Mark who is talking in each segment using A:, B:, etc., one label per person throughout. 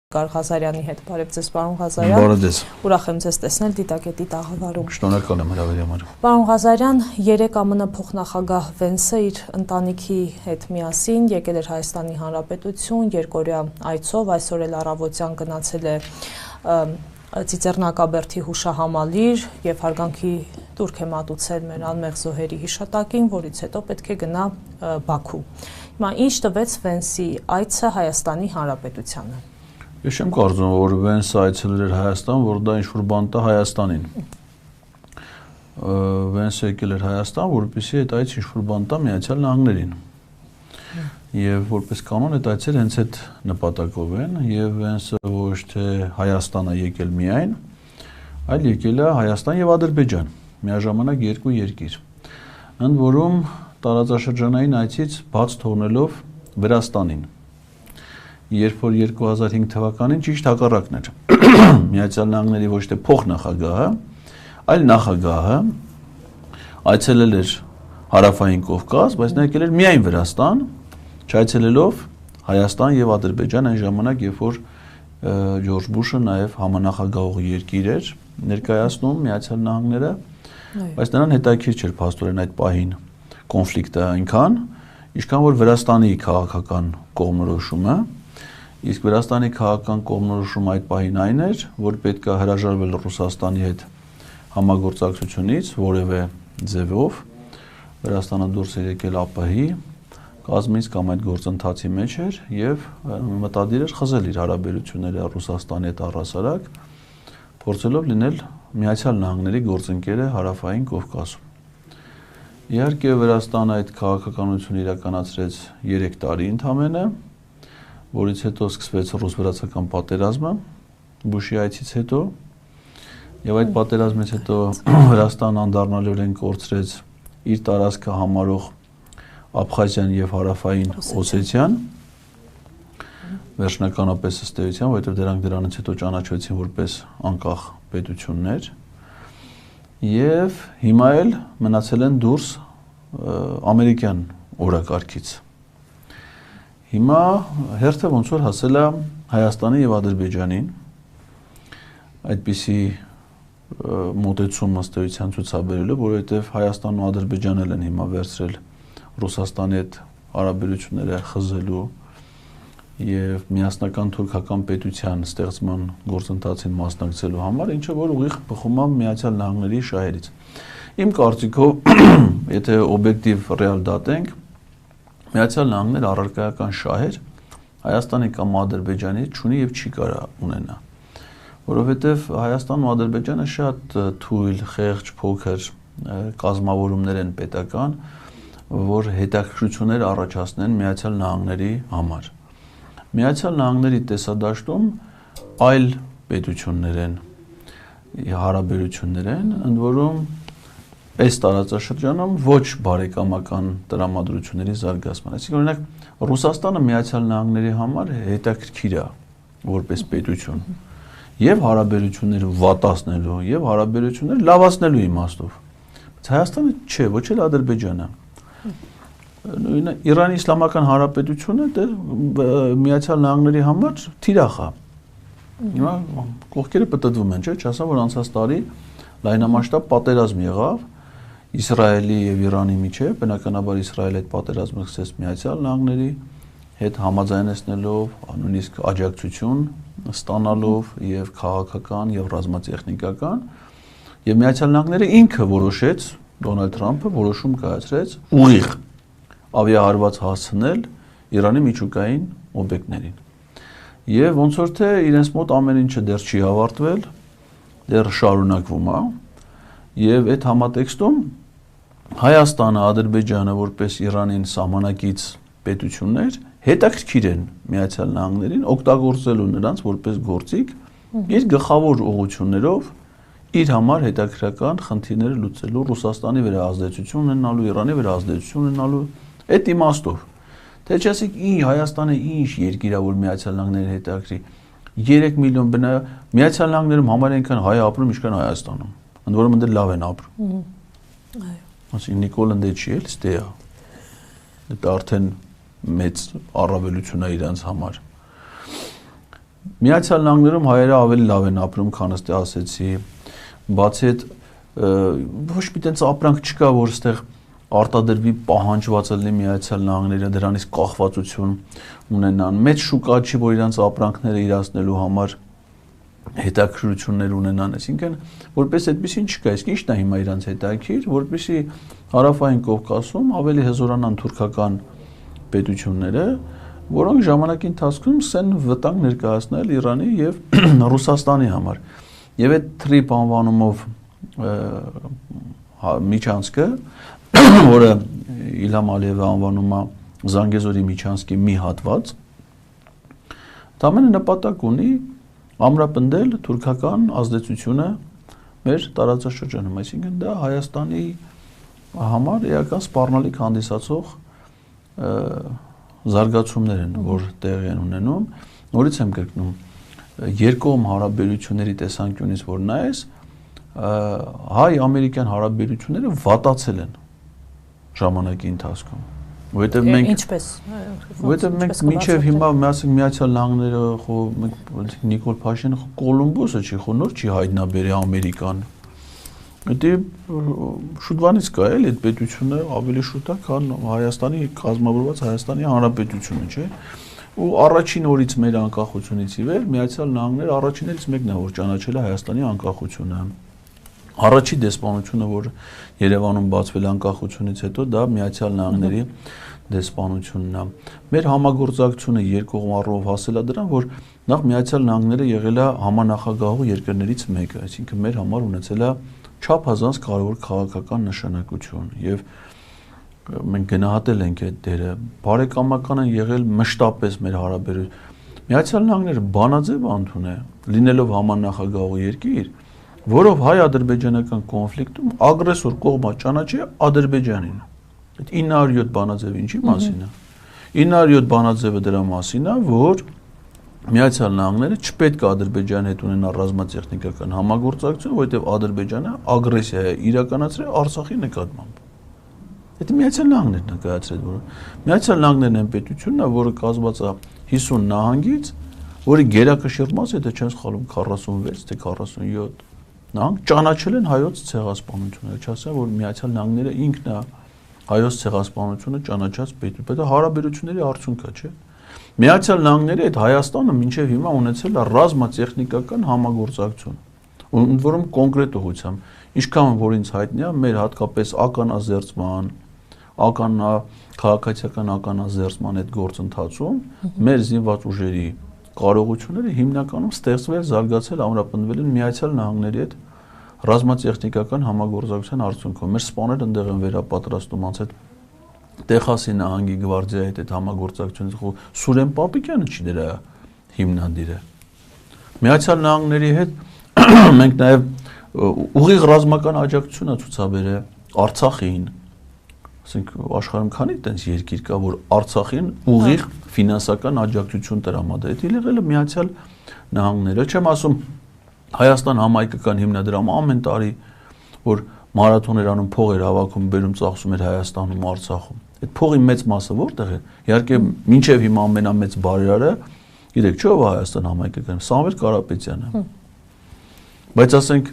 A: Ղազարյանի հետ, բարև ձեզ պարոն Ղազարյան։
B: Բարև ձեզ։
A: Ուրախ եմ ձեզ տեսնել Դիտակետի տաղավարում։
B: Շնորհակալ եմ հրավերի համար։
A: Պարոն Ղազարյան, 3 ԱՄՆ փոխնախագահ Վենսը իր ընտանիքի հետ միասին եկել էր Հայաստանի Հանրապետություն երկօրյա այցով, այսօր էլ առավոտյան գնացել է Ծիծեռնակաբերդի հուշահամալիր եւ հարգանքի տուրք է մատուցել մեր անմեղ զոհերի հիշատակին, որից հետո պետք է գնա Բաքու։ Հիմա ինչ տվեց Վենսի այցը Հայաստանի Հանրապետությանը։
B: Ես չեմ կարծում, որ Վենսը այցելել էր Հայաստան, որ դա ինչ-որ բան տա Հայաստանին։ Վենսը եկել էր Հայաստան, որպեսզի այդ այցը ինչ-որ բան տա Միացյալ Նահանգներին։ Եվ որպես կանոն այդ այցերը հենց այդ նպատակով են, եւ Վենսը ոչ թե Հայաստան է եկել միայն, այլ եկել է Հայաստան եւ Ադրբեջան, միաժամանակ երկու երկիր։ Ընդ որում տարածաշրջանային այցից բաց թողնելով Վրաստանին։ Երբ որ 2005 թվականին ճիշտ հակառակն էր։ Միացյալ Նահանգների ոչ թե փոխնախագահը, այլ նախագահը այցելել էր Հարավային Կովկաս, բայց նա եկել էր միայն Վրաստան, չայցելելով Հայաստան եւ Ադրբեջան այն ժամանակ, երբ որ Ջորջ Բուշը նաեւ համանախագահող երկիր էր ներկայացնում Միացյալ Նահանգները, բայց նրան հետաքրքիր չէր փաստորեն այդ պահին կոնֆլիկտը այնքան, ինչքան որ Վրաստանի քաղաքական կողմնորոշումը, իսկ Վրաստանի քաղաքական կողմնորոշումը այդ պահին այն էր, որ պետք է հրաժարվել Ռուսաստանի հետ համագործակցությունից որևէ ձևով, Վրաստանը դուրս էր եկել ԱՊՀ-ի կազմից կամ այդ գործընթացի մեջ էր եւ մտադիր էր խզել իր հարաբերությունները Ռուսաստանի հետ առհասարակ, փորձելով լինել Միացյալ Նահանգների գործընկերը Հարավային Կովկասում։ Իհարկե Վրաստանը այդ քաղաքականությունը իրականացրեց 3 տարի ընդամենը, որից հետո սկսվեց ռուս-վրացական պատերազմը Բուշի այցից հետո, եւ այդ պատերազմից հետո Վրաստանը անդառնալիորեն կորցրեց իր տարածքը համարող Աբխազիան եւ Հարավային Օսետիան, վերջնականապես ըստ էության, որովհետեւ դրանք դրանից հետո ճանաչվեցին որպես անկախ պետություններ, եւ հիմա էլ մնացել են դուրս ամերիկյան օրակարգից։ Հիմա հերթը ոնց որ հասել է Հայաստանի եւ Ադրբեջանին, այդպիսի մոտեցում ըստ էության ցուցաբերելու, որովհետեւ Հայաստանն ու Ադրբեջանն են հիմա վերցրել Ռուսաստանի հետ հարաբերությունները խզելու եւ միասնական թուրքական պետության ստեղծման գործընթացին մասնակցելու համար, ինչը որ ուղիղ բխում է Միացյալ Նահանգների շահերից։ Իմ կարծիքով, եթե օբյեկտիվ ռեալ դատենք, Միացյալ Նահանգները առարկայական շահեր Հայաստանի կամ Ադրբեջանի չունի եւ չի կարա ունենա, որովհետեւ Հայաստանն ու Ադրբեջանը շատ թույլ, խեղճ, փոքր կազմավորումներ են պետական, որ հետաքրքրություններ առաջացնեն Միացյալ Նահանգների համար։ Միացյալ Նահանգների տեսադաշտում այլ պետություններ են, հարաբերություններ են, ընդ որում այս տարածաշրջանում ոչ բարեկամական տրամադրությունների զարգացման։ Այսինքն օրինակ Ռուսաստանը Միացյալ Նահանգների համար հետաքրքիր է որպես պետություն եւ հարաբերությունները վատացնելու եւ հարաբերությունները լավացնելու իմաստով։ Բայց Հայաստանը չէ, ոչ էլ Ադրբեջանը։ Իրանի Իսլամական Հանրապետությունը Միացյալ Նահանգների համար թիրախ է։ Հիմա կողքերը պտտվում են, չէ՞, չասեմ, որ անցած տարի լայնամասշտաբ պատերազմ եղավ Իսրայելի եւ Իրանի միջեւ, բնականաբար Իսրայելը այդ պատերազմը սկսեց Միացյալ Նահանգների հետ համաձայնեցնելով, նույնիսկ աջակցություն ստանալով եւ քաղաքական եւ ռազմատեխնիկական, եւ Միացյալ Նահանգները ինքը որոշեց, Դոնալդ Թրամփը որոշում կայացրեց ուղիղ ավիահարված հասցնել Իրանի միջուկային օբյեկտներին։ Եվ ոնց որ թե իրենց մոտ ամեն ինչը դեռ չի ավարտվել, դեռ շարունակվում է, եւ այդ համատեքստում Հայաստանը, Ադրբեջանը որպես Իրանին սահմանակից պետություններ հետաքրքիր են Միացյալ Նահանգներին օգտագործելու նրանց որպես գործիք իր գլխավոր ուղղություններով իր համար հետաքրքրական խնդիրները լուծելու, Ռուսաստանի վրա ազդեցություն ունենալու, Իրանի վրա ազդեցություն ունենալու այդ իմաստով։ Թե չասեք Հայաստանը ինչ երկիր է, որ Միացյալ Նահանգների հետաքրքրի 3 միլիոն բնա Միացյալ Նահանգներում համարյա այնքան հայ ապրում, ինչքան Հայաստանում։ Ընդ որում ընդ լավ են ապրում։ Այո։ Ասին Նիկոլն դե չի էլ ստե է։ Դա արդեն մեծ առավելություն է իրանց համար։ Միացյալ Նահանգներում հայերը ավելի լավ են ապրում, քան ըստ ասեցի, բացի այդ ոչ մի տենց ապրանք չկա, որ այստեղ արտադրվի պահանջված լինի Միացյալ Նահանգները, դրանից կախվածություն ունենան։ Մեծ շուկա չի, որ իրանց ապրանքները իրացնելու համար հետաքրքրություններ ունենան, այսինքն որպես այդպեսին չկա, իսկ ի՞նչն է հիմա իրանց հետաքրքիր, որպեսզի Հարավային Կովկասում ավելի հզորանան թուրքական պետությունները, որոնք ժամանակի ընթացքում սկսեն վտանգ ներկայացնել Իրանի եւ Ռուսաստանի համար։ Եվ այդ TRIP անվանումով միջանցքը, որը Իլհամ Ալիևը անվանում է Զանգեզուրի միջանցքի մի հատված, դա ամենը նպատակ ունի ամրապնդել թուրքական ազդեցությունը մեր տարածաշրջանում, այսինքն դա Հայաստանի համար էական սպառնալիք հանդիսացող զարգացումներ են, որ տեղի են ունենում։ Նորից եմ կրկնում, երկկողմ հարաբերությունների տեսանկյունից որ նայես, հայ-ամերիկյան հարաբերությունները վատացել են ժամանակի ընթացքում։ Որովհետև մենք մինչև հիմա Միացյալ Նահանգները Նիկոլ Փաշինյանը Կոլումբոսը չի, նոր չի հայտնաբերի Ամերիկան։ Դա շուտվանից կա էլի այդ պետությունը ավելի շուտ է, քան Հայաստանի կազմավորված Հայաստանի Հանրապետությունը, չէ՞։ Ու առաջին օրից մեր անկախությունից ի վեր Միացյալ Նահանգները առաջիններից մեկն է, որ ճանաչել է Հայաստանի անկախությունը։ Առաջի դեսպանությունը, որ Երևանում բացվել անկախությունից հետո, դա Միացյալ Նահանգների դեսպանությունն է։ Մեր համագործակցությունը երկկողմ առումով հասել է դրան, որ նախ Միացյալ Նահանգները եղել է համանախագահող երկրներից մեկը, այսինքն մեր համար ունեցել է չափազանց կարևոր քաղաքական նշանակություն եւ մենք գնահատել ենք այդ դերը, բարեկամական են եղել մշտապես մեր հարաբերությունները։ Միացյալ Նահանգները բանաձև անդուն է, լինելով համանախագահող երկիր, որով հայ-ադրբեջանական կոնֆլիկտում ագրեսոր կողմը ճանաչի Ադրբեջանին։ Այդ 907 բանաձևը ինչի մասին է։ 907 բանաձևը դրա մասին է, որ Միացյալ Նահանգները չպետք է Ադրբեջանի հետ ունենա ռազմատեխնիկական համագործակցություն, որովհետև Ադրբեջանը ագրեսիա է իրականացրել Արցախի նկատմամբ։ Դա Միացյալ Նահանգներն են կայացրել, որ Միացյալ Նահանգներն են պետությունն է, որը կազմված է 50 նահանգից, որի գերակշիռ մասը, եթե չեմ սխալվում, 46 թե 47 նահանգ ճանաչել են հայոց ցեղասպանությունը, չասեմ, որ Միացյալ Նահանգները ինքն է հայոց ցեղասպանությունը ճանաչած պետություն, դա հարաբերությունների արդյունք է, չէ՞։ Միացյալ Նահանգների հետ Հայաստանը մինչև հիմա ունեցել է ռազմատեխնիկական համագործակցություն, ընդ որում կոնկրետ ուղղությամբ, ինչքան որ ինձ հայտնի է, մեր հատկապես ականազերծման, քաղաքացիական ականազերծման այդ գործընթացում մեր զինված ուժերի կարողությունները հիմնականում ստեղծվել, զարգացել, ամրապնդվել են Միացյալ Նահանգների հետ ռազմատեխնիկական համագործակցության արդյունքում։ Մեր սպաները ընդեղ են վերապատրաստում, անց այդ Տեխասի նահանգի գվարդիայի հետ համագործակցությունից Սուրեն Պապիկյանը չի դրա հիմնադիրը։ Միացյալ Նահանգների հետ մենք նաև ուղիղ ռազմական աջակցություն է ցուցաբերել Արցախին, ասենք աշխարհում քանի տենց երկիր կա, որ Արցախին ուղիղ ֆինանսական աջակցություն տրամադրել։ Դա եղել է Միացյալ Նահանգները, չեմ ասում Հայաստան համայնքական հիմնադրամը ամեն տարի, որ մարաթոններ անում, փող էր հավաքում, բերում ծախսում էր Հայաստանում, Արցախում։ Այդ փողի մեծ մասը որտեղ է։ Իհարկե, մինչև հիմա ամենամեծ բարերարը, գիտեք, չէ՞ ով է Հայաստան համայնքական, Սամվել Կարապետյանը։ Բայց ասենք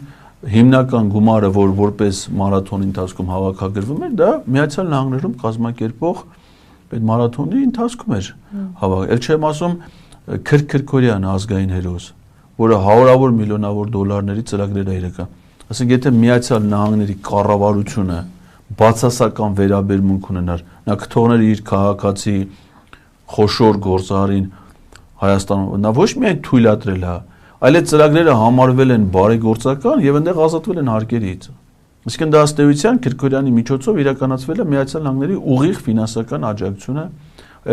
B: հիմնական գումարը, որ որպես մարաթոնի ընթացքում հավաքագրվում էր, դա Միացյալ Նահանգներում կազմակերպող այդ մարաթոնի ընթացքում էր հավաքել։ Էլ չեմ ասում Քրքորյան ազգային հերոս, որը հարյուրավոր միլիոնավոր դոլարների ծրագրեր է իրական։ Ասենք եթե Միացյալ Նահանգների կառավարությունը բացասական վերաբերմունք ունենար, նա կթողներ իր քաղաքացի խոշոր գործարին Հայաստանում, նա ոչ միայն թույլատրել է, այլ այդ ծրագրերը համարվել են բարեգործական եւ այնտեղ ազատվել են հարկերից։ Իսկ դա ըստ էության Քրքորյանի միջոցով իրականացվել է Միացյալ Նահանգների ուղիղ ֆինանսական աջակցությունը,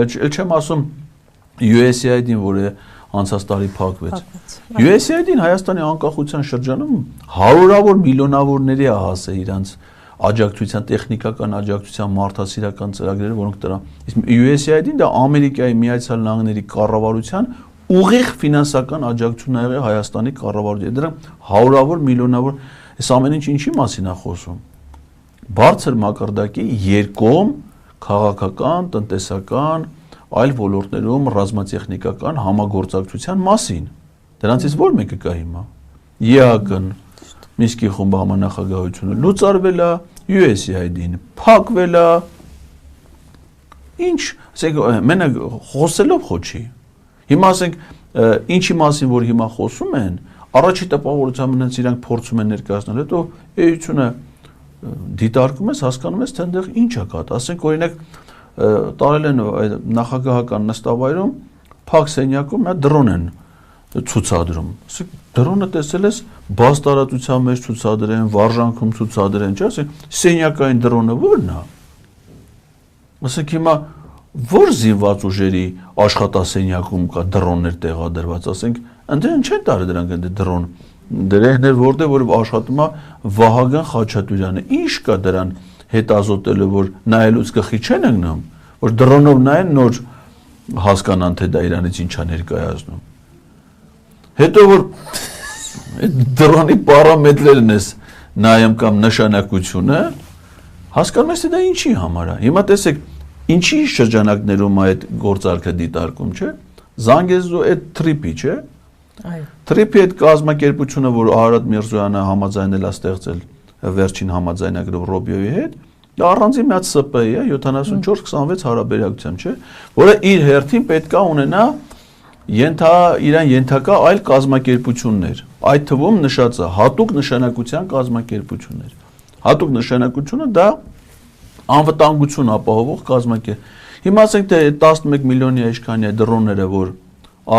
B: ել չեմ ասում USAID-ին, որը անցած տարի փակվեց։ USAID-ին Հայաստանի անկախության շրջանում հարյուրավոր միլիոնավորների է հասել իրանց աջակցության, տեխնիկական աջակցության, մարդասիրական ծրագրերը, որոնք դրա։ Իսկ USAID-ին դա Ամերիկայի Միացյալ Նահանգների կառավարության ուղիղ ֆինանսական աջակցություն ա եղել Հայաստանի կառավարության։ Դրա հարյուրավոր միլիոնավոր, այս ամեն ինչ ինչի մասին է խոսում։ Բարձր մակարդակի երկկողմ քաղաքական, տնտեսական, այլ ոլորտներում ռազմատեխնիկական համագործակցության մասին։ Դրանցից որ մեկը կա հիմա։ ԵԱԿ-ն, Մինսկի խումբի համանախագահությունը լուծարվել է, USAID-ն փակվել է։ Ինչ, ասենք մենակ խոսելով խոչի։ Հիմա ասենք ինչի մասին որ հիմա խոսում են, առաջի տպավորությամբ նրանց իրանք փորձում են ներկայացնել, հետո էությունը դիտարկում ես, հասկանում ես, թե այնտեղ ինչ է կա։ Ասենք օրինակ տարել են նախագահական նստավայրում փակ սենյակում մի դրոն են ցուցադրում։ Ասենք դրոնը տեսել ես բաց տարածության մեջ ցուցադրեն, վարժանքում ցուցադրեն, չէ՞, ասենք սենյակային դրոնը ո՞րն է։ Ասենք հիմա որ զինված ուժերի աշխատասենյակում կա դրոններ տեղադրված, ասենք ընդդեմ չեն տարի դրանք ընդ դրոն դերներ որտեղ որ աշխատում է Վահագն Խաչատուրյանը, ինչ կա դրան հետազոտելու որ նայելուց գլխի չեն ընկնում, որ դրոնով նայեն նոր հասկանան թե դա իրանից ինչ է ներկայացնում։ Հետո որ դրոնի պարամետրերն ես նայում կամ նշանակությունը, հասկանում ես թե դա ինչի համար է։ Հիմա տեսեք ինչի շրջանակներում այդ գործարքը դիտարկում, չէ՞։ Զանգեզու այդ թրիպի, չէ՞։ Այո։ Թրիպի այդ կազմակերպությունը, որ Արարատ Միրզոյանը համաձայնել է ստեղծել վերջին համաձայնագրով Ռոբիոյի հետ, դա առանձին մի հատ ՍՊ-ի է 74-26 հարաբերակցությամբ, չէ՞, որը իր հերթին պետք է ունենա իրան ենթակա այլ կազմակերպություններ, այդ թվում նշած է հատուկ նշանակության կազմակերպություններ։ Հատուկ նշանակությունը դա անվտանգություն ապահովող կազմակերպ։ Հիմա ասենք թե 11 միլիոնի այսքանի դրոնները, որ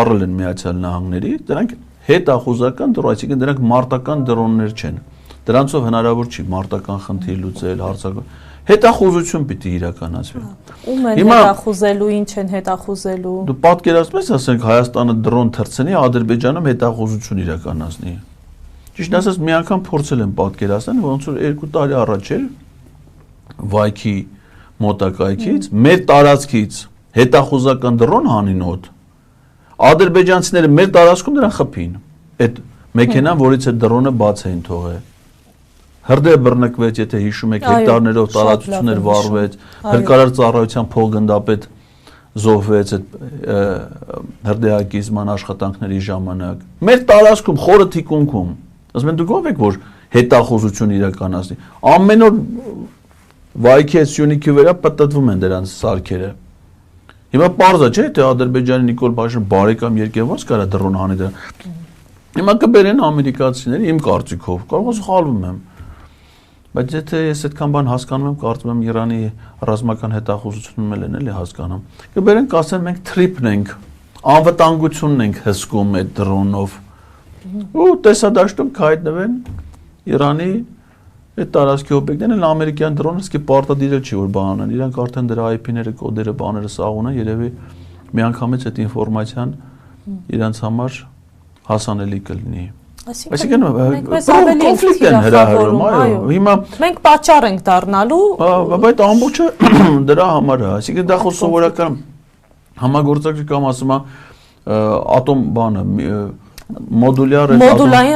B: առել են Միացյալ Նահանգների, դրանք հետախուզական դրոն, այսինքն դրանք մարտական դրոններ չեն։ Դրանցով հնարավոր չի մարտական խնդիր լուծել, հարցակարգ։ Հետախուզություն պիտի իրականացվի։
A: Ում են հետախուզելու, ինչ են հետախուզելու։
B: Դու պատկերացնում ես, ասենք Հայաստանը դրոն թռցնի, Ադրբեջանում հետախուզություն իրականացնի։ Ճիշտ ասած, մի անգամ փորձել եմ պատկերացնել, ոնց որ 2 տարի առաջ էլ Վայքի մոտակայքից, մեր տարածքից հետախուզական դրոն հանին օդ։ Ադրբեջանցիները մեր տարածքում դրան խփին։ Այդ մեքենան, որից այդ դրոնը բաց էին թողել։ Հրդեհ բռնկվեց, եթե հիշում եք, հեկտարներով տարածություններ վառվեց, հրկարար ծառայության փոխգնդապետ զոհվեց այդ հրդեհակիզման աշխատանքների ժամանակ։ Մեր տարածքում խորը թիկունքում, ասում են դուք ով եք որ հետախուզություն իրականացնի։ Ամեն օր Վայքի Սյունիքի վրա պատտվում են դրանց սարքերը։ Հիմա պարզ է, չէ՞, թե Ադրբեջանի Նիկոլ Փաշինյանը բարեկամ երկեր ոնց կարա դրոն հանի դա։ Հիմա կբերեն ամերիկացիները, իմ կարծիքով, կարող եմ սխալվում եմ։ Բայց եթե ես այդքան բան հասկանում եմ, կարծում եմ Իրանի ռազմական հետախուզությունն էլ են էլի հասկանում։ Կբերեն կասեն մենք թրիպն ենք, անվտանգությունն ենք հսկում այդ դրոնով։ Ու տեսադաշտում կհայտնվեն Իրանի այդ տարածքի օբյեկտներն են ամերիկյան դրոնը, իսկ պարտադիր չի որ բան անեն։ Իրանք արդեն դրա IP-ները, կոդերը, բաները սաղ ունեն, երևի միանգամից այդ ինֆորմացիան իրանց համար հասանելի կլինի։ Այսինքն կոնֆլիկտ են հրահրում, այո։ Հիմա
A: մենք պատճառ ենք դառնալու,
B: բայց ամբողջը դրա համար է։ Այսինքն դա սովորական համագործակցի կամ ասում է ատոմ բանը
A: մոդուլային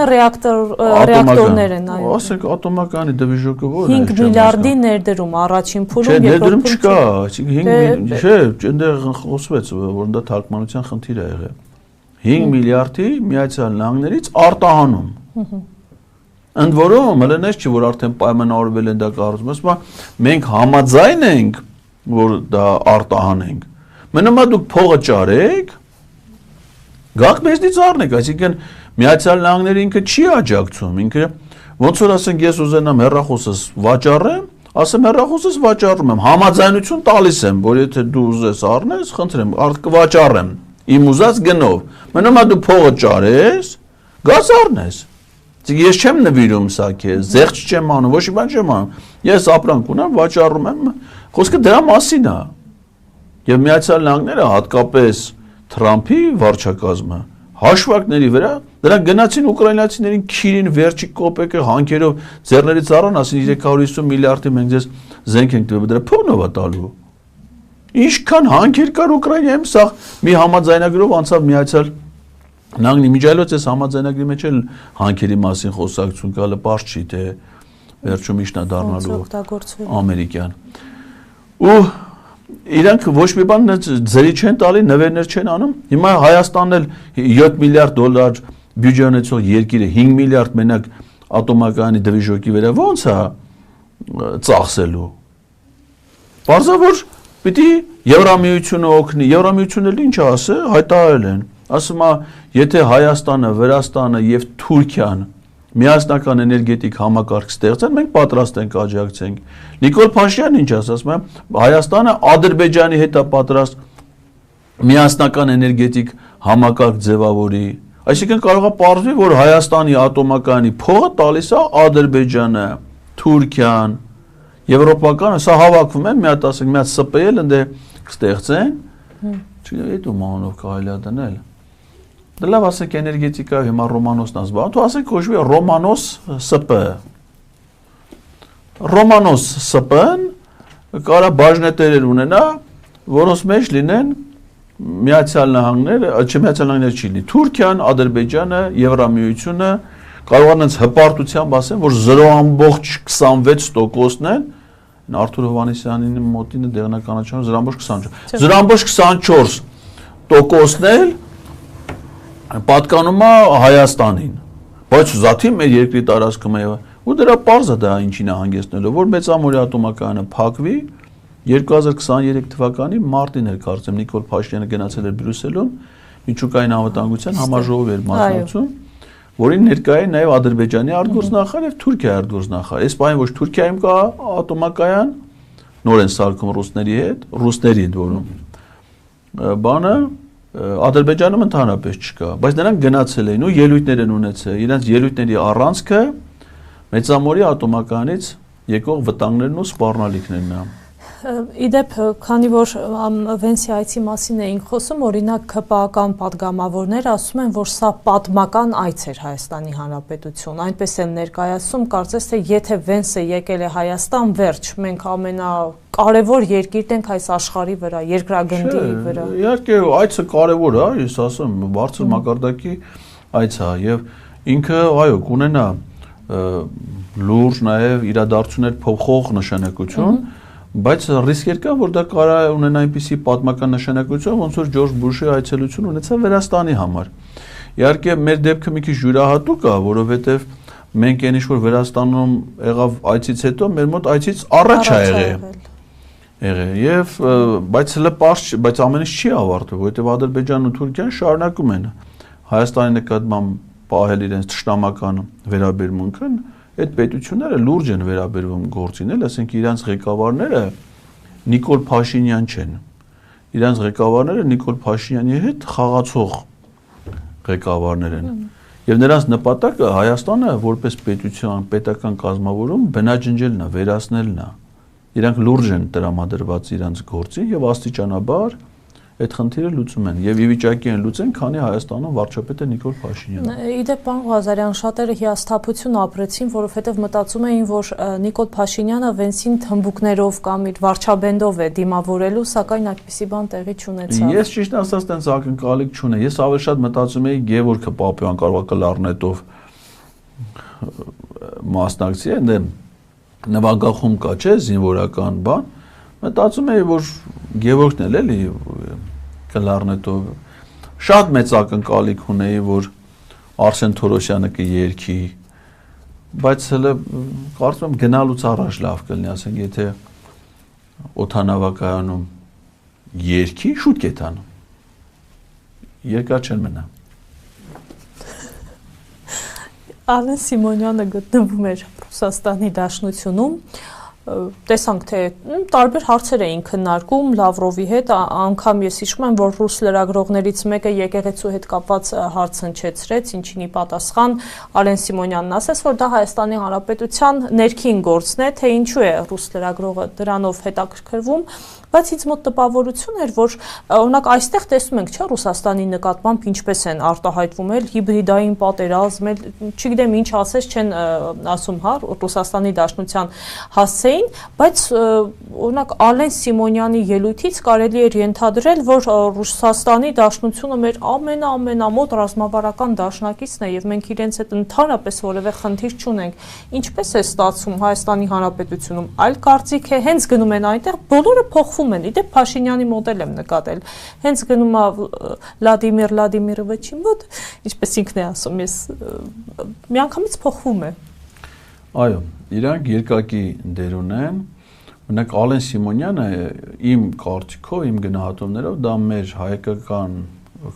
A: ռեակտորներ են, այո։
B: Ասենք ատոմականի դվիժոկը ո՞ր է։
A: 5 միլիարդի ներդրում առաջին փուլում,
B: երկրորդ փուլում չկա, այսինքն 5 չէ, այնտեղ խոսվեց, որ դա թարգմանության խնդիր է եղել։ 5 միլիարդի Միացյալ Նահանգներից արտահանում։ Ընդ որում, հենց չի որ արդեն պայմանավորվել են դա կառուցում, ասում է մենք համաձայն ենք, որ դա արտահանենք։ Մնում է դուք փողը ճարեք, գաք մեզնից առնեք, այսինքն Միացյալ Նահանգները ինքը չի աջակցում, ինքը ոնց որ ասենք ես ուզենամ հեռախոսս վաճառեմ, ասեմ հեռախոսս վաճառում եմ, համաձայնություն տալիս եմ, որ եթե դու ուզես առնես, խնդրեմ, կվաճառեմ իմ ուզած գնով։ Մնում է դու փողը ճարես, գազ առնես։ Ես չեմ նվիրում սա քեզ, զեղչ չեմ անում, ոչ մի բան չեմ անում։ Ես ապրանք ունեմ, վաճառում եմ, խոսքը դրա մասին է։ Եվ Միացյալ Նահանգները հատկապես Թրամփի վարչակազմը հաշվարկների վրա դրանք գնացին ուկրաինացիներին քիրին վերջի կոպեկը հանքերով ձեռներից առան, ասին 350 միլիարդի մենք ձեզ զենք ենք տվել, դրա փողն ով է տալու։ Ինչքան հանքեր կար Ուկրաինայում, սա մի համաձայնագրով անցավ Միացյալ Նահանգների միջայլոց այս համաձայնագրի մեջ էլ հանքերի մասին խոսակցություն կա, պարզ չի թե վերջում ինչն է դառնալու ամերիկյան։ Ու իրանք ոչ մի բան ձերի չեն տալի, նվերներ չեն անում։ Հիմա Հայաստանն էլ 7 միլիարդ դոլար բյուջե ունեցող երկիրը 5 միլիարդ մենակ ատոմակայանի դվիժոկի վրա ո՞նց է ծախսելու։ Պարզավոր պիտի Եվրամիությունը օգնի, Եվրամիությունը ինչ ասե, հայտարարել են, ասում է, եթե Հայաստանը, Վրաստանը եւ Թուրքիան միասնական էներգետիկ համակարգ ստեղծեն, մենք պատրաստ ենք աջակցենք։ Նիկոլ Փաշինյանն ինչ ասում է, Հայաստանը Ադրբեջանի հետ է պատրաստ միասնական էներգետիկ համակարգ ձևավորի։ Այսինքն կարող է պարզվի, որ Հայաստանի ատոմակայանի փողը տալիս է Ադրբեջանը, Թուրքիան, Եվրոպականը, սա հավաքվում են, մի հատ ասենք, մի հատ ՍՊ-ել ընդ կստեղծեն, չգիտեմ, այդ ու մանով կարելի է դնել։ Դե լավ ասենք էներգետիկա հիմա Ռոմանոսն է զբաղվում, ասենք կոչվի Ռոմանոս ՍՊ։ Ռոմանոս ՍՊ-ն կարա բաժնետերեր ունենա, որոնց մեջ լինեն Միացյալ Նահանգները, չէ Միացյալ Նահանգները չի լինի, Թուրքիան, Ադրբեջանը, Եվրամիությունը կարող են հպարտությամբ ասեն, որ 0.26%-ն են, Արթուր Հովհաննիսյանի մոտինը դեղնականացնում 0.24%-ն էլ պատկանում է Հայաստանին, բայց զաթի մեր երկրի տարածքում է ու դրա պարզը դա ինչին է հանգեցնելու, որ մեծամորի ատոմակայանը փակվի 2023 թվականի մարտին էր կարծեմ Նիկոլ Փաշինյանը գնացել էր Բրյուսելում միջուկային անվտանգության համաժողովի էր մասնակցում, որին ներկա է նաև Ադրբեջանի արտգործնախարար եւ Թուրքիայի արտգործնախարար։ Այս բանը ոչ Թուրքիայում կա ատոմակայան, նոր են սարքում ռուսների հետ, որում բանը Ադրբեջանում ընդհանրապես չկա, բայց նրանք գնացել էին ու ելույթներ են ունեցել, իրենց ելույթների առանցքը մեծամորի ատոմականից եկող վտանգներն ու սպառնալիքներն են։
A: Իդեպ, քանի որ Վենսի այցի մասին էինք խոսում, օրինակ ԿՊԱ-ական պատգամավորները ասում են, որ սա պատմական այց էր Հայաստանի Հանրապետություն, այնպես են ներկայացում, կարծես թե եթե Վենսը եկել է Հայաստան, վերջ, մենք ամենակարևոր երկիրն ենք այս աշխարհի վրա, երկրագնդի վրա։
B: Իհարկե, այցը կարևոր է, ես ասում, բարձր մակարդակի այց է եւ ինքը, այո, կունենա լուրջ նաեւ իրադարձություններ փոխող նշանակություն, բայց ռիսկեր կա, որ դա կարող է ունենա այնպիսի պատմական նշանակություն, ոնց որ Ջորջ Բուշի այցելությունը ունեցավ Վրաստանի համար։ Իհարկե, մեր դեպքը մի քիչ յուրահատուկ է, որովհետև մենք այն ինչ որ Վրաստանում եղավ այցից հետո, մեր մոտ այցից առաջ է եղել։ Եվ բայց ամեն ինչ չի ավարտվել, որովհետև Ադրբեջանն ու Թուրքիան շարունակում են Հայաստանի նկատմամբ պահել իրենց թշնամական վերաբերմունքը, այդ պետությունները լուրջ են վերաբերվում գործին, ասենք իրանց ղեկավարները Նիկոլ Փաշինյան չեն։ Իրանց ղեկավարները Նիկոլ Փաշինյանի հետ խաղացող ղեկավարներ են։ Եվ նրանց նպատակը Հայաստանը որպես պետական կազմավորում բնաջնջելն է, վերացնելն է։ Իրանք լուրջ են տրամադրված իրանց գործին եւ աստիճանաբար այդ խնդիրը լուծում են եւ ի վիճակի են լուծեն, քանի Հայաստանում վարչապետ է Նիկոլ Փաշինյանը։
A: Իդեպ պարոն Ղազարյան, շատերը հիասթափություն ապրեցին, որովհետեւ մտածում էին, որ Նիկոլ Փաշինյանը Վենսին թմբուկներով կամ իր վարչաբենդով է դիմավորելու, սակայն այդպիսի բան տեղի չունեցավ։
B: Ես ճիշտ ասած տենց ակնկալիք չունեի։ Ես ավելի շատ մտածում էի Գևորգ Պապյան կարող է կլարնետով մասնակցի, ընդ նվագախում կա, չէ, զինվորական բան։ Մտածում էի, որ Գևորգն էլ էլի կլարնետով շատ մեծ ակնկալիք ունեի, որ Արսեն Թորոսյանը կերքի, բայց հələ կարծում եմ գնալուց առաջ լավ կլինի, ասենք, եթե օդանավակայանում երքի, շուտ կեթանում։ Երկար չեն մնա։
A: Արմեն Սիմոնյանը գտնվում էր Ռուսաստանի Դաշնությունում, տեսանք, թե տարբեր հարցեր էին քննարկում Լավրովի հետ, անգամ ես հիշում եմ, որ ռուս լրագրողներից մեկը եկեղեցու հետ կապված հարց հնչեցրեց, ինչին ի պատասխան Արեն Սիմոնյանն ասաց, որ դա Հայաստանի Հանրապետության ներքին գործն է, թե ինչու է ռուս լրագրողը դրանով հետաքրքրվում, բայց ինձ մոտ տպավորություն էր, որ օրինակ այստեղ տեսնում ենք, չէ, Ռուսաստանի նկատմամբ ինչպես են արտահայտվում էլ հիբրիդային պատերազմ, չգիտեմ ինչ ասես չեն ասում, հա, Ռուսաստանի Դաշնության հասցեին, էին, բայց օրինակ Ալեն Սիմոնյանի ելույթից կարելի էր ենթադրել, որ Ռուսաստանի Դաշնությունը մեր ամենամոտ ռազմավարական դաշնակիցն է եւ մենք իրենց հետ ընդհանրապես որևէ խնդիր չունենք։ Ինչպես է ստացվում Հայաստանի Հանրապետությունում այլ կարծիք է, հենց գնում են այնտեղ, բոլորը փոխվում են։ Իդեպ Փաշինյանի մոդել եմ նկատել։ Հենց գնում է Վլադիմիր Վլադիմիրովիչի մոտ, ինչպես ինքն է ասում, ես միանգամից փոխվում է։
B: Այո, իրանք երկակի դեր ունեն։ Օրինակ Ալեն Սիմոնյանը իմ կարծիքով, իմ գնահատումներով դա մեր հայկական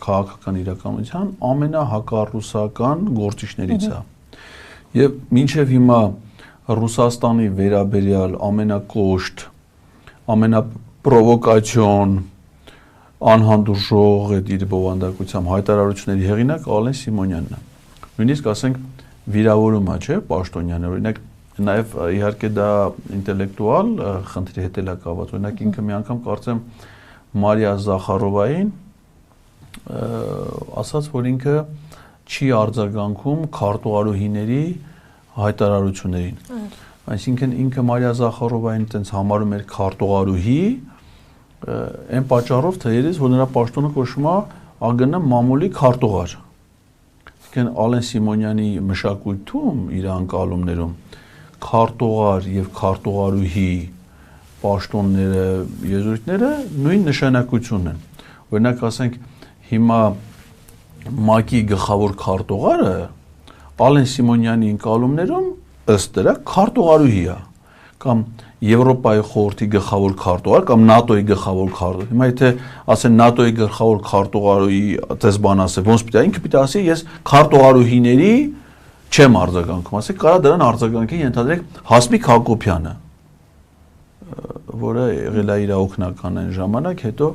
B: քաղաքական իրականության ամենահակառուսական գործիչներից է։ Եվ մինչև հիմա Ռուսաստանի վերաբերյալ ամենակոշտ, ամենապրովոկացիոն, անհանդուրժող իր բովանդակությամբ հայտարարությունների հեղինակ Ալեն Սիմոնյանն է։ Նույնիսկ ասենք վիրավորում է, չէ, Պաշտոնյանը, օրինակ նաև իհարկե դա ինտելեկտուալ խնդրի հետ է կապված, օրինակ ինքը մի անգամ կարծեմ Մարիա Զախարովային ասաց, որ ինքը չի արձագանքում քարտուղարուհիների հայտարարություններին։ Այսինքն ինքը Մարիա Զախարովային տենց համարում էր քարտուղարուհի, այն պատճառով թերևս, որ նրա պաշտոնը կոչվում է ԱԳՆ մամուլի քարտուղար։ Այսինքն Ալեն Սիմոնյանի մշակույթում իր անկալումներում քարտուղար եւ քարտուղարուհի պաշտոնները, եզրույթները նույն նշանակությունն են։ Օրինակ ասենք հիմա ՄԱԿ-ի գլխավոր քարտուղարը Ալեն Սիմոնյանի անկալումներում ըստ դրա քարտուղարուհի է, կամ Եվրոպայի խորհրդի գլխավոր քարտուղար կամ ՆԱՏՕ-ի գլխավոր քարտուղար։ Հիմա եթե ասեն ՆԱՏՕ-ի գլխավոր քարտուղարուի դες բան ասել, ոնց պիտի ինքը պիտի ասի, ես քարտուղարուհիների չեմ արձագանքում, ասեք կարա դրան արձագանքի ենթադրեք Հասմիկ Հակոբյանը, որը եղել է իր օգնական այն ժամանակ, հետո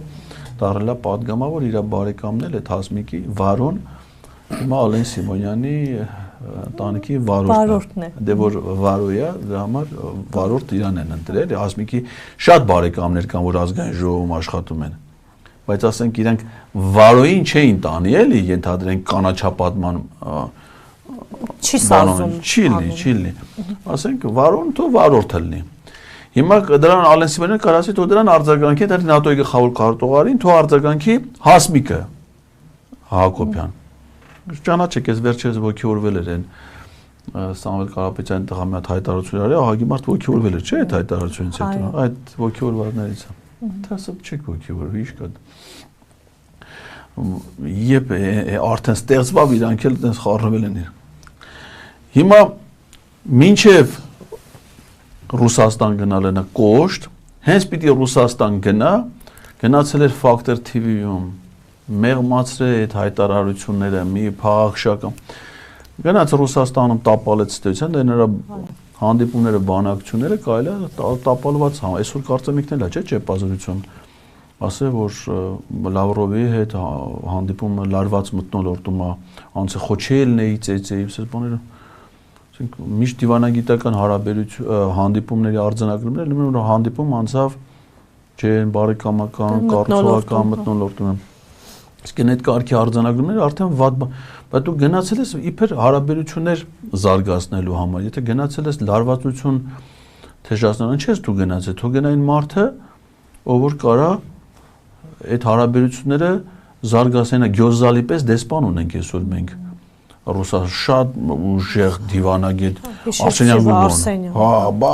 B: դառել է պատգամավոր, իր բարեկամն էլ այդ Հասմիկի Վարոն, հիմա Ալեն Սիմոնյանի տանիքի վարորդն է։ Դե որ վարոյա, դրա համար վարորդ իրան են ընտրել, Հասմիկի շատ բարեկամներ կան, որ ազգային ժողովում աշխատում են։ Բայց ասենք իրանք վարոյին չէին տանի, էլի, ենթադրենք կանաչապատման
A: չի սազում։
B: Չի լինի։ Ասենք վարոն թող վարորդը լինի։ Հիմա դրան Ալեն Սիմոնյանը կարող ասի, թող դրան արձագանքի, դա ՆԱՏՕ-ի գլխավոր քարտուղարին, թող արձագանքի Հասմիկը Հակոբյան։ Ճանաչեք, ես վերջերս ոգևորվել էր այն Սամվել Կարապետյանի տղա մի հատ հայտարարություն արել, ահագի մարդ ոգևորվել էր, չէ՞ այդ հայտարարությունից հետո, այդ ոգևորվածներից է։ Դա ասում չեք ոգևորվի, ի՞նչ կա։ Եվ արդեն ստեղծվավ իրանք էլ այդպես խառնվել են։ Հիմա մինչև Ռուսաստան գնալը նա կոշտ, հենց պիտի Ռուսաստան գնացել էր Factor TV-ում, մեղմացրել այդ հայտարարությունները, մի փաղաքշական։ Գնաց Ռուսաստանում տապալեց ստեցան, դա նրա հանդիպումները, բանակցությունները կարելի է տապալված համ։ Այսօր կարծեմ ինքն էլ է, չէ՞, ճեպազրություն ասել, որ Լավրովի հետ հանդիպումը լարված մթնոլորտում է, անցե խոչելն էի, ծեծեի, այսպես բաները։ Ասենք միշտ դիվանագիտական հարաբերություն հանդիպումների արձանագրումները նույն որ հանդիպում անցավ չէ բարեկամական, կառուցողական մթնոլորտում։ Իսկ այդ կարգի արձանագրումները արդեն վատ բան, բայց դու գնացել ես իբր հարաբերություններ զարգացնելու համար, եթե գնացել ես լարվածություն թեժացնելու, չես դու գնացել, թող գնային մարդը, ով որ կարա այդ հարաբերությունները զարգացնեն, գյոզալի պես դեսպան ունենք այսօր մենք Ռուսաստան շատ ուժեղ դիվանագետ Արսենյան Գուլմանը։ Հա, բա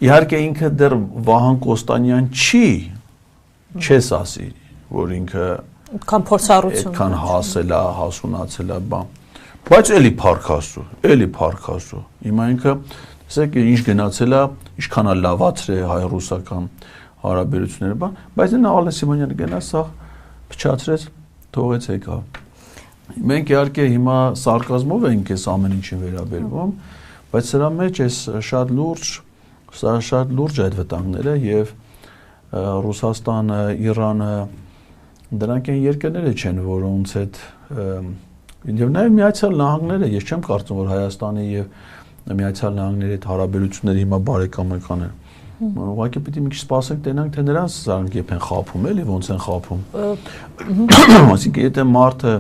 B: իհարկե ինքը դեռ Վահան Կոստանյան չես ասի, որ ինքը
A: այդքան փորձառություն,
B: այդքան հասել է, հասունացել է, բան։ Բայց էլի փառքաստու։ Հիմա ինքը, տեսեք, ինչ գնացել է, ինչքան է լավացրել հայ-ռուսական հարաբերությունները, բան, բայց նա Ալեն Սիմոնյանը գնաց, սա փչացրեց, թողեց եկավ։ Մենք իհարկե հիմա սարկազմով ենք այս ամեն ինչին վերաբերվում, բայց սրա մեջ էս շատ լուրջ այդ վտանգները եւ Ռուսաստանը, Իրանը դրանք այն երկրները չեն, որոնց հետ եւ նաեւ Միացյալ Նահանգները, ես չեմ կարծում, որ Հայաստանի եւ Միացյալ Նահանգների հետ հարաբերությունները հիմա բարեկամական են։ Ուղղակի պիտի մի քիչ սպասենք, տենանք, թե նրանց սրանք երբ են խափում, էլի ոնց են խափում։ Այսինքն եթե մարդը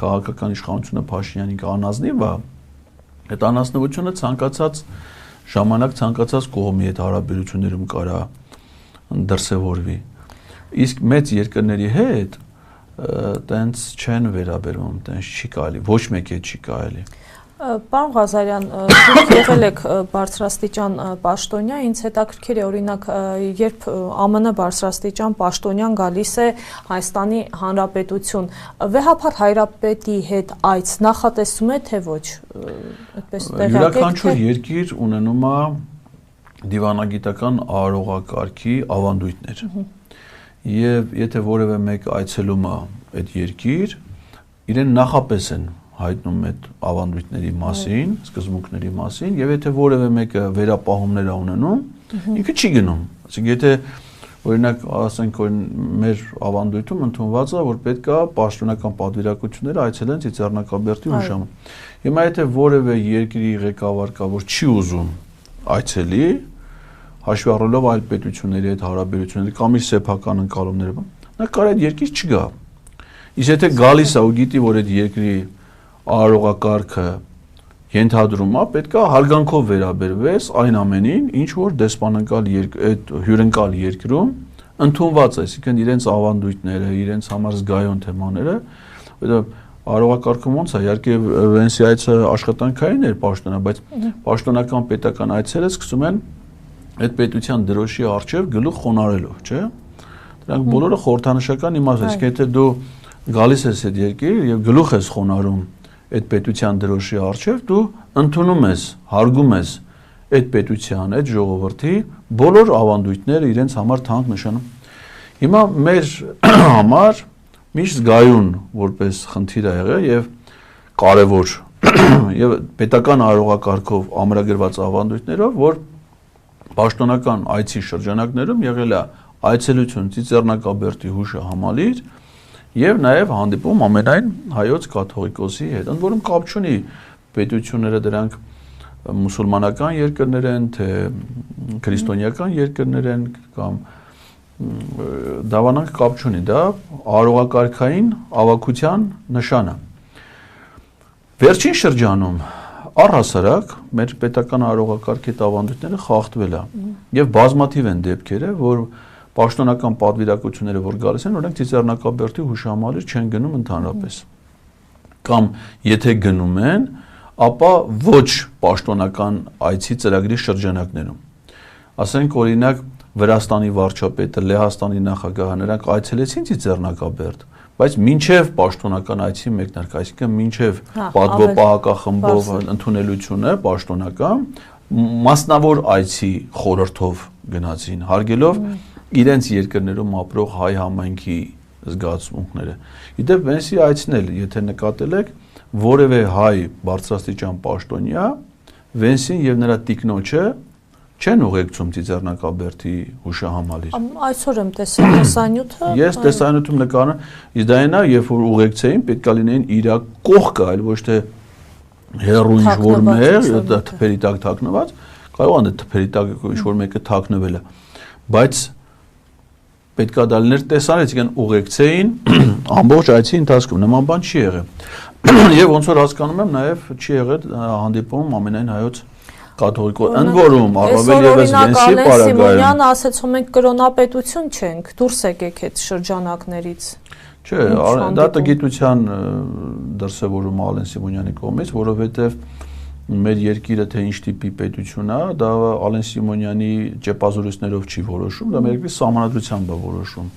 B: քաղաքական իշխանությունը Փաշինյանին անազնիվ է, այդ անազնվությունը ցանկացած ժամանակ ցանկացած կողմի հետ հարաբերություններում կարա դրսևորվի։ Իսկ մեծ երկրների հետ տենց չեն վերաբերվում, տենց չի կարելի, ոչ մեկի հետ չի կարելի։
A: Պարոն Ղազարյան, դուք եղել եք բարձրաստիճան պաշտոնյա, ինձ հետաքրքիր է օրինակ, երբ ԱՄՆ բարձրաստիճան պաշտոնյան գալիս է Հայաստանի Հանրապետություն, վեհափառ հայրապետի հետ այց նախատեսում է, թե ոչ, այդպես տեղյակ եք, թե…
B: Յուրաքանչյուր երկիր ունենում է դիվանագիտական արարողակարգի ավանդույթներ։ Եվ եթե որևէ մեկ այցելում է այդ երկիր, իրեն նախապես են հայտնում այդ ավանդույթների մասին, սկզբունքների մասին, եւ եթե որևէ մեկը վերապահումներ է ունենում, ինքը չի գնում։ Այսինքն եթե օրինակ ասենք որ մեր ավանդույթում ընդունված է, որ պետք է պաշտոնական պատվիրակությունները այցելեն Ծիծեռնակաբերդի հուշամ։ Հիմա եթե որևէ երկրի ղեկավար կա, որ չի ուզում այցելի, հաշվի առնելով այլ պետությունների հետ հարաբերությունները կամ իր սեփական ընկալումները, նա կարող է այդ երկիր չգա։ Իսկ եթե գալիս է ու գիտի, որ այդ երկրի արարողակարգը ենթադրում է, պետք է հարգանքով վերաբերվես այն ամենին, ինչ որ դեսպանընկալ այդ հյուրընկալ երկրում ընդունված է, այսինքն իրենց ավանդույթները, իրենց համար զգայուն թեմաները, արարողակարգում ոնց է, իհարկե Վենսի այցը աշխատանքային էր պաշտոնա, բայց պաշտոնական պետական այցերը սկսում են այդ պետության դրոշի առջև գլուխ խոնարհելով, չէ՞։ Դրանք բոլորը խորհրդանշական իմաստ, իսկ եթե դու գալիս ես այդ երկիր եւ գլուխ ես խոնարհում այդ պետության դրոշի առջև, դու ընդունում ես, հարգում ես այդ պետության, այդ ժողովրդի բոլոր ավանդույթները իրենց համար թանկ նշանում։ Հիմա մեր համար միշտ զգայուն որպես խնդիր է եղել եւ կարեւոր եւ պետական արարողակարգով ամրագրված ավանդույթներով, որ պաշտոնական այցի շրջանակներում եղել է այցելություն Ծիծեռնակաբերդի հուշը համալիր եւ նաեւ հանդիպում ամենայն հայոց կաթողիկոսի հետ, ընդ որում կապ չունի պետությունները դրանք մուսուլմանական երկրներ են, թե քրիստոնեական երկրներ են կամ դավանանք կապ չունի, դա արարողակարգային ավակության նշան է։ Վերջին շրջանում առհասարակ մեր պետական արարողակարգի ավանդույթները խախտվել է եւ բազմաթիվ են դեպքերը, որ պաշտոնական պատվիրակությունները որ գալիս են, օրինակ Ծիծեռնակաբերդի հուշահամալիր չեն գնում ընդհանրապես։ Կամ եթե գնում են, ապա ոչ պաշտոնական այցի ծրագրի շրջանակներում։ Ասենք օրինակ Վրաստանի վարչապետը, Լեհաստանի նախագահը նրանք այցելեցին Ծիծեռնակաբերդ, բայց մինչև պաշտոնական այցի մեկնարկը, այսինքն մինչև պատվո-պահակախմբով ընդունելությունը պաշտոնական մասնավոր այցի խորհրդով գնացին, հարգելով իրենց երկրներում ապրող հայ համայնքի զգացմունքները։ Իդեպ Վենսի այցն էլ, եթե նկատել եք, որևէ հայ բարձրաստիճան պաշտոնյա Վենսին եւ նրա տիկնոջը չեն ուղեկցում Ծիծեռնակաբերդի հուշահամալիր։
A: Այսօր եմ տեսել տեսանյութը։
B: Ես տեսանյութում նկարում, իսկ դա այնա, երբ որ ուղեկցեին, պետք է լինեին իր կողքը, այլ ոչ թե հեռու ինչ-որ մեղ, թփերի տակ թաքնված, կարող է թփերի տակ ինչ-որ մեկը թաքնվել է, բայց պետք է դա լիներ տեսանյութ, այսինքն ուղեկցեին ամբողջ այցի ընթացքում, նման բան չի եղել։ Եվ ոնց որ հասկանում եմ, նաև չի եղել հանդիպում ամենայն հայոց կաթողիկոս, ընդ որում առավել եւս Վենսի պարագայում։
A: Սիմոնյանը ասեց, որ մենք կրոնապետություն չենք, դուրս եկեք այդ շրջանակներից։
B: Չէ, դա տգիտության դրսևորում Ալեն Սիմոնյանի կողմից, որովհետեւ մեր երկիրը թե ինչ տիպի պետություն է, դա Ալեն Սիմոնյանի ճեպազորույցներով չի որոշում, դա մեր երկրի սահմանադրությամբ է որոշում։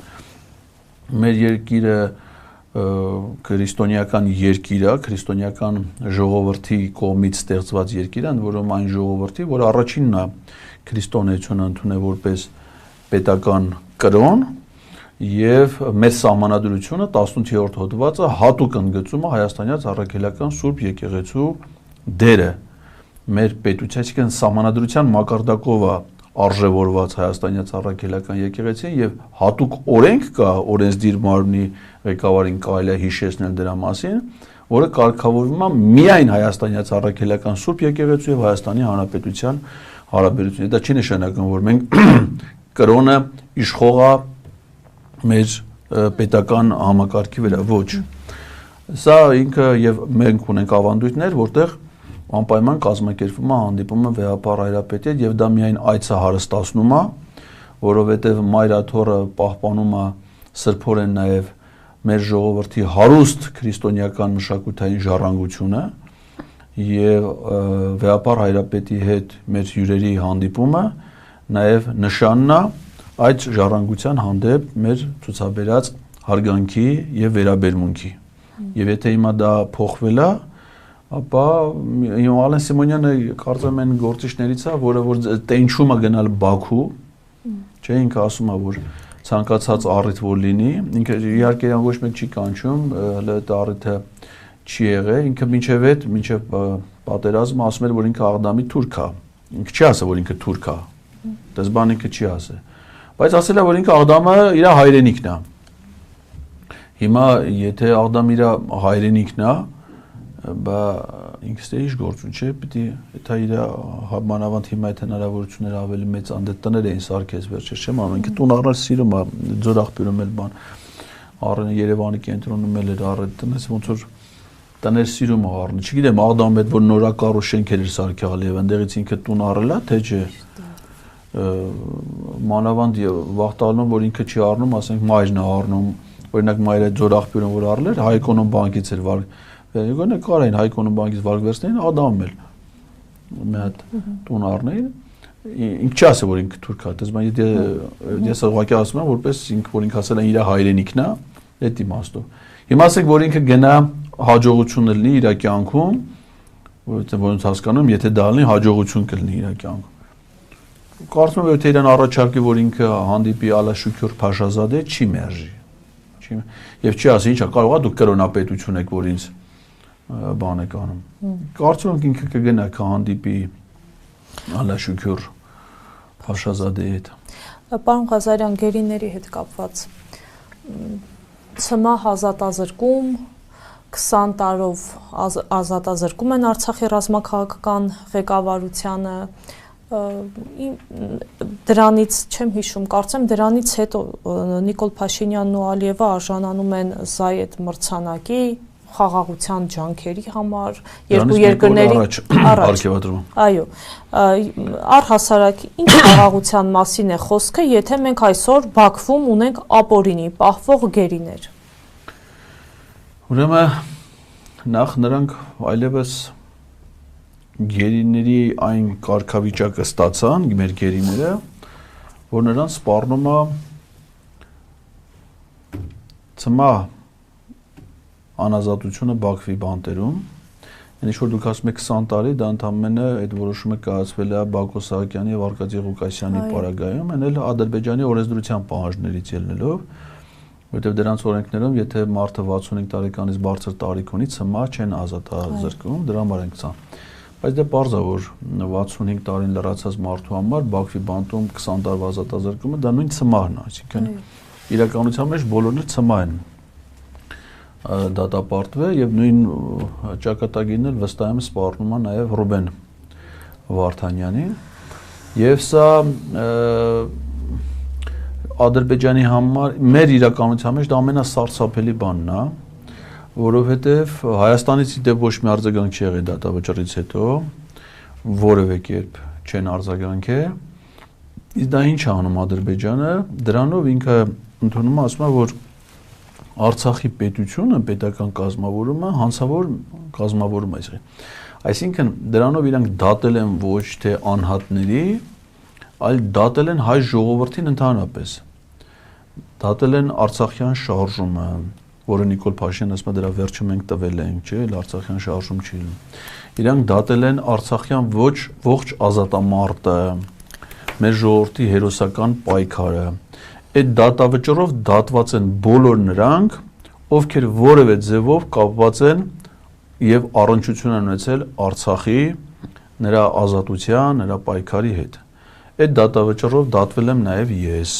B: Մեր երկիրը քրիստոնեական երկիր է, քրիստոնեական ժողովրդի կողմից ստեղծված երկիր է, որում այն ժողովրդի, որ առաջինն է քրիստոնեությունը ընդունել որպես պետական կրոն, եւ մեր սահմանադրությունը 18-րդ հոդվածը հատուկ ընդգծում է հայաստանյաց առաքելական Սուրբ եկեղեցու դերը մեր պետության, այսինքն սահմանադրության մակարդակով է արժևորված հայաստանյաց առաքելական եկեղեցին եւ հատուկ օրենք կա օրենսդիր մարմնի ղեկավարին կարելի է հիշեցնել դրա մասին, որը կարգավորվում է միայն հայաստանյաց առաքելական Սուրբ եկեղեցու եւ Հայաստանի Հանրապետության հարաբերությունները։ Դա չի նշանակում, որ մենք կրոնը իշխող է մեր պետական համակարգի վրա, ոչ։ Սա ինքը եւ մենք ունենք ավանդույթներ, որտեղ անպայման կազմակերպվում է հանդիպումը վեհապար հայրապետի հետ եւ դա միայն այցը հարստացնում է, որովհետեւ մայրաթոռը պահպանում է սրբորեն նաեւ մեր ժողովրդի հարուստ քրիստոնեական մշակութային ժառանգությունը եւ վեհապար հայրապետի հետ մեր հյուրերի հանդիպումը նաեւ նշանն է այդ ժառանգության հանդեպ մեր ցուցաբերած հարգանքի եւ վերաբերմունքի եւ եթե հիմա դա փոխվել է ապա Ալեն Սիմոնյանը կարծեմ են գործիչներից է, որը որ տենչում է գնալ Բաքու, չէ, ինքը ասում է, որ ցանկացած առիթ որ լինի, ինքը իհարկե ոչ մեկ չի կանչում, հələ այդ առիթը չի եղել, ինքը մինչև պատերազմը ասում էր, որ ինքը Աղդամի թուրք է, ինքը չի ասել, որ ինքը թուրք է, դες բան ինքը չի ասել, բայց ասել է, որ ինքը Աղդամը իր հայրենիքն է, հիմա եթե Աղդամը իր հայրենիքն է, բա ինքս դե ինչ գործուն չէ, պիտի դա իր մանավանդ հիմա այդ հնարավորությունները ավելի մեծ անդետ տներ էին սարքես վերջերս չեմ անում, ինքը տուն առնել սիրում է, ձոր աղբյուրում էլ բան առնի Երևանի կենտրոնում էլ էր առել տնես ոնց որ տներ սիրում է առնի, չգիտեմ Աղդամում այդ որ նորակառու շենքեր էր սարքել եւ այնտեղից ինքը տուն առել է, թե չէ մանավանդ վախտալնում որ ինքը չի առնում, ասենք մայրն է առնում, օրինակ մայրը ձոր աղբյուրում որ առել էր, Հայկոնում բանկից էր Գոնե կարային Հայկոնում բանկից վարկվերցնեին, Ադամում էլ մի հատ տուն առնեին, ինք չի ասել, որ ինքը թուրք է, ես ուղղակի ասում եմ, որպես որ ինքը ասել են իր հայրենիքն է, այդ իմաստով։ Հիմա ասեք, որ ինքը գնա հաջողություն լինի իր կյանքում, որոնց հասկանում, եթե դա լինի հաջողություն կլինի իր կյանքում։ Կարծում եմ, եթե իրան առաջարկի, որ ինքը հանդիպի Ալաշուքյուր Փաշազադե, չի մերժի։ Եվ չի ասի, ինչա կարող է դուք կրոնապետություն եք, որ ինձ բան եք անում։ Կարծում եմ ինքը կգնա կհանդիպի Ալաշուքյուր Փաշազադեի հետ։
A: Պարոն Ղազարյան, գերիների հետ կապված ՑՄ ազատազրկում 20 տարով ազատազրկում են Արցախի ռազմաքաղաքական ղեկավարությանը դրանից չեմ հիշում, կարծեմ դրանից հետո Նիկոլ Փաշինյանն ու Ալիևը արժանանում են Զայեդ մրցանակի խաղաղության ջանքերի համար երկու երկրների այո առհասարակ ինչ խաղաղության մասին է խոսքը, եթե մենք այսօր Բաքվում ունենք ապօրինի պահվող գերիներ։
B: Ուրեմն նախ նրանք այլևս գերիների այն կարգավիճակը ստացան մեր գերիները, որ նրանց սպառնում է ՑՄ անազատությունը Բաքվի բանտերում, ինչ որ դուք ասում եք 20 տարի, դա ընդամենը այդ որոշումը կայացվել է Բակո Սահակյանի եւ Արկադի Ղուկասյանի պարագայում, այն էլ Ադրբեջանի օրենսդրության պահանջներից ելնելով, որտեղ դրանց օրենքներում, եթե մարդը 65 տարեկանից բարձր տարիք ունի, ՑՄ չեն ազատազրկվում, դրա համար են 20 Բայց դե պարզ է, որ 65 տարին լրացած մարդու համար Բաքվի բանտում 20 տարվա ազատազրկումը դա նույն ՑՄ-ն է, այսինքն իրականության մեջ բոլորն էլ ՑՄ են դատապարտվել եւ նույն ճակատագիրն էլ վստահեմ սպառնում է նաեւ Ռուբեն Վարդանյանին եւ սա Ադրբեջանի համար մեր իրականության մեջ դա ամենասարսափելի բանն է որովհետև Հայաստանից դեպ ոչ մի արձագանք չի եղել դատավճռից հետո, որևէ կերպ չեն արձագանքել, իսկ դա ինչ է անում Ադրբեջանը, դրանով ինքը ընդունում է, ասում է, որ Արցախի պետությունը, պետական կազմավորումը, հանցավոր կազմավորում է եղել։ Այսինքն դրանով իրանք դատել են ոչ թե անհատների, այլ դատել են հայ ժողովրդին ընդհանրապես։ Դատել են Արցախյան շարժումը, որը Նիկոլ Փաշինյանն ասում է դրա վերջը մենք տվել ենք, չէ՞, Արցախյան շարժում չի լինում։ Իրանք դատել են Արցախյան ողջ ազատամարտը, մեր ժողովրդի հերոսական պայքարը։ Այդ դատավճռով դատված են բոլոր նրանք, ովքեր որևէ ձևով կապված են եւ առնչություն են ունեցել Արցախի, նրա ազատության, նրա պայքարի հետ։ Այդ դատավճռով դատվել եմ նաեւ ես,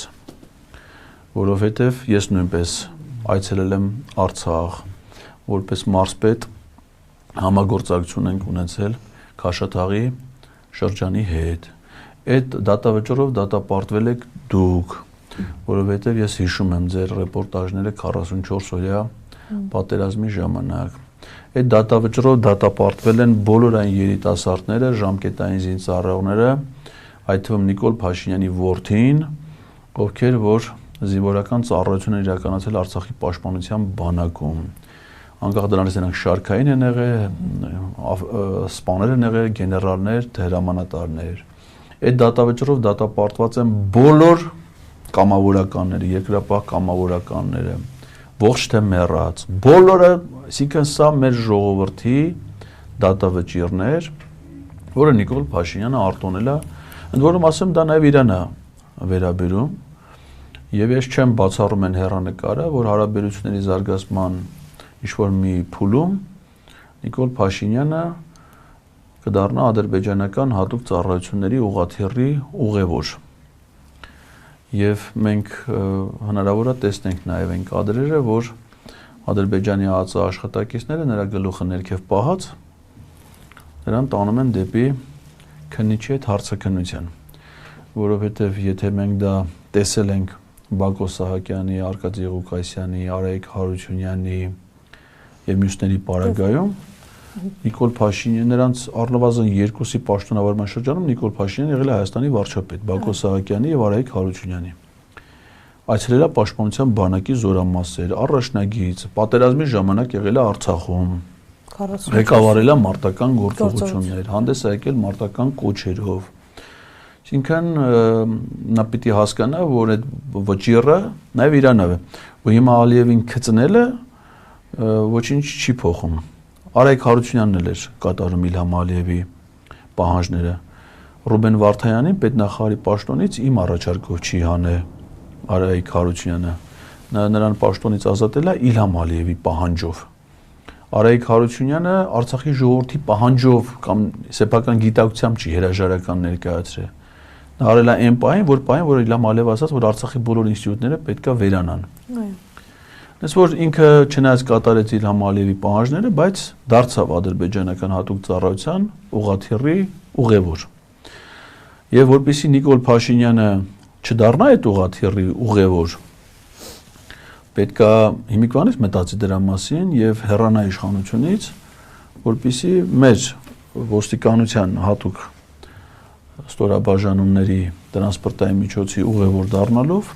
B: որովհետեւ ես նույնպես այցելել եմ Արցախ, որպես մարզպետ համագործակցություն ենք ունեցել Քաշաթաղի շրջանի հետ։ Այդ դատավճռով դատապարտվել եք դուք, որովհետև ես հիշում եմ ձեր ռեպորտաժները 44 օրյա պատերազմի ժամանակ։ Այդ դատավճռով դատապարտվել են բոլոր այն երիտասարդները, ժամկետային զինծառայողները, այդ թվում Նիկոլ Փաշինյանի որդին, ովքեր որ զինվորական ծառայություն են իրականացել Արցախի պաշտպանության բանակում։ Անկախ դրանից նրանք շարքային են եղել, սպաներ են եղել, գեներալներ, հրամանատարներ։ Այդ դատավճռով դատապարտված են բոլոր կամավորականները, երկրապահ կամավորականները, ողջ թե մեռած, բոլորը, այսինքն սա մեր ժողովրդի դատավճիռներ, որը Նիկոլ Փաշինյանը արտոնել է, ընդ որում ասեմ դա նաև իրան է վերաբերում, եւ ես չեմ բացառում այն հեռանկարը, որ հարաբերությունների զարգացման ինչ-որ մի փուլում Նիկոլ Փաշինյանը կդառնա ադրբեջանական հատուկ ծառայությունների ուղղաթիռի ուղևոր։ Եվ մենք հնարավոր է տեսնենք նաև այն կադրերը, որ Ադրբեջանի ԱԱԾ աշխատակիցները նրա գլուխը ներքև պահած նրան տանում են դեպի քննիչի հետ հարցաքննության, որովհետև եթե մենք դա տեսել ենք Բակո Սահակյանի, Արկադի Ղուկասյանի, Արայիկ Հարությունյանի եւ մյուսների պարագայում Նիկոլ Փաշինյանը նրանց առնվազն երկուսի պաշտոնավարման շրջանում Նիկոլ Փաշինյանը եղել է Հայաստանի վարչապետ, Բակո Սահակյանի եւ Արայիկ Հարությունյանի։ Այցելել է պաշտպանության բանակի զորամասեր, առաջնագիծ, պատերազմի ժամանակ եղել է Արցախում, ղեկավարել է մարտական գործողություններ, հանդես է եկել մարտական կոչերով։ Այսինքն նա պիտի հասկանա, որ այդ վճիռը նաեւ իրան է, ու հիմա Ալիևին գծնելը ոչինչ չի փոխում։ Արայիկ Հարությունյանն էլ էր կատարում Իլհամ Ալիևի պահանջները։ Ռուբեն Վարդայանին պետնախարարի պաշտոնից իմ առաջարկով չի հանել Արայիկ Հարությունյանը։ Նրան պաշտոնից ազատել է Իլհամ Ալիևի պահանջով։ Արայիկ Հարությունյանը Արցախի ժողովրդի պահանջով կամ սեփական գիտակցությամբ չի հրաժարական ներկայացրել։ Նա արել է այն պահին, որ Իլհամ Ալիևը ասաց, որ Արցախի բոլոր ինստիտուտները պետքա վերանան։ Այս որ ինքը չնայած կատարեց Իլհամ Ալիևի պահանջները, բայց դարձավ ադրբեջանական հատուկ ծառայության ուղղաթիռի ուղևոր։ Եվ որպեսզի Նիկոլ Փաշինյանը չդառնա այդ ուղղաթիռի ուղևոր, պետքա հիմիկվանից մտածի դրա մասին եւ հեռանա իշխանությունից, որպեսզի մեր ոստիկանության հատուկ ստորաբաժանումների տրանսպորտային միջոցի ուղևոր դառնալով